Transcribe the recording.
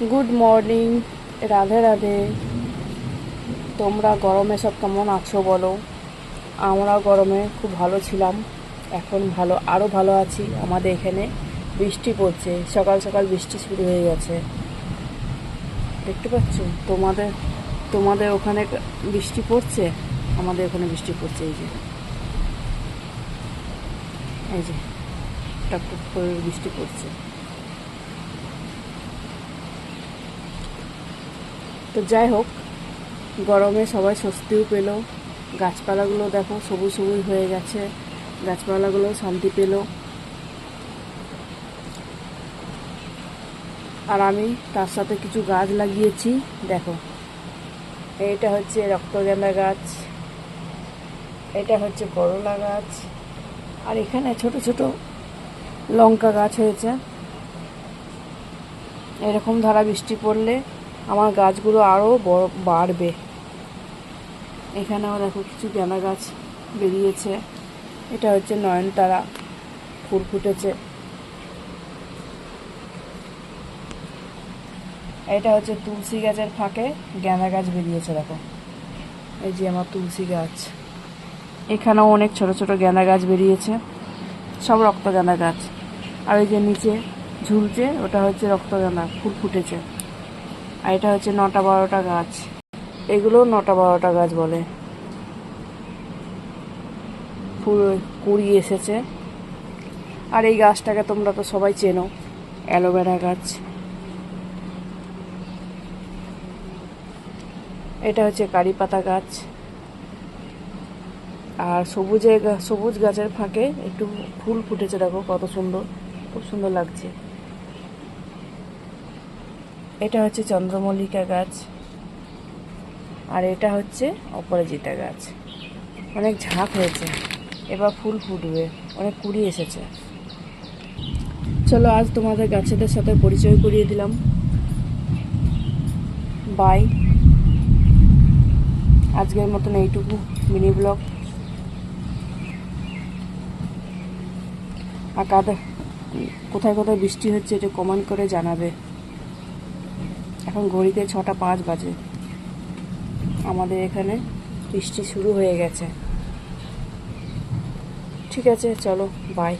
Good morning, Radhe Radhe. তোমরা গরমে সব কেমন আছো বলো? আমরা গরমে খুব ভালো ছিলাম, এখন ভালো, আরও ভালো আছি। আমাদের এখানে বৃষ্টি পড়ছে, সকাল সকাল বৃষ্টি শুরু হয়ে গেছে, দেখতে পাচ্ছ? তোমাদের তোমাদের ওখানে বৃষ্টি পড়ছে? আমাদের ওখানে বৃষ্টি পড়ছে, এই যে টপ টপ করে বৃষ্টি পড়ছে। তো যাই হোক, গরমে সবাই স্বস্তিও পেল। গাছপালাগুলো দেখো সবুজ সবুজ হয়ে গেছে, গাছপালাগুলো শান্তি পেল। আর আমি তার সাথে কিছু গাছ লাগিয়েছি, দেখো। এইটা হচ্ছে রক্তগেঁদা গাছ, এটা হচ্ছে করলা গাছ, আর এখানে ছোট ছোট লঙ্কা গাছ হয়েছে। এরকম ধারা বৃষ্টি পড়লে আমার গাছগুলো আরও বড় বাড়বে। এখানেও দেখো কিছু গেঁদা গাছ বেরিয়েছে। এটা হচ্ছে নয়নতারা, ফুল ফুটেছে। এটা হচ্ছে তুলসী গাছের ফাঁকে গেঁদা গাছ বেরিয়েছে, দেখো। এই যে আমার তুলসী গাছ, এখানেও অনেক ছোট ছোট গেঁদা গাছ বেরিয়েছে, সব রক্তগেঁদা গাছ। আর ওই যে নিচে ঝুলছে, ওটা হচ্ছে রক্তগেঁদা, ফুল ফুটেছে। আর এটা হচ্ছে 9টা 12টা গাছ, এগুলো 9টা 12টা গাছ বলে। ফুল কুড়ি এসেছে। আর এই গাছটাকে তোমরা তো সবাই চেনো, অ্যালোভেরা গাছ। এটা হচ্ছে কারি পাতা গাছ। আর সবুজ গাছের ফাঁকে একটু ফুল ফুটেছে, দেখো কত সুন্দর, খুব সুন্দর লাগছে। এটা হচ্ছে চন্দ্রমল্লিকা গাছ। আর এটা হচ্ছে অপরাজিতা গাছ। অনেক ঝাঁক হয়েছে, এবার ফুল ফুটবে, অনেক কুড়ি এসেছে। চলো, আজ তোমাদের গাছেদের সাথে পরিচয় করিয়ে দিলাম। বাই। আজকের মতন এইটুকু মিনি ব্লগ। আর কোথায় কোথায় বৃষ্টি হচ্ছে এটা কমেন্ট করে জানাবে। এখন ঘড়িতে 6টা 5 বাজে, আমাদের এখানে বৃষ্টি শুরু হয়ে গেছে। ঠিক আছে, চলো, বাই।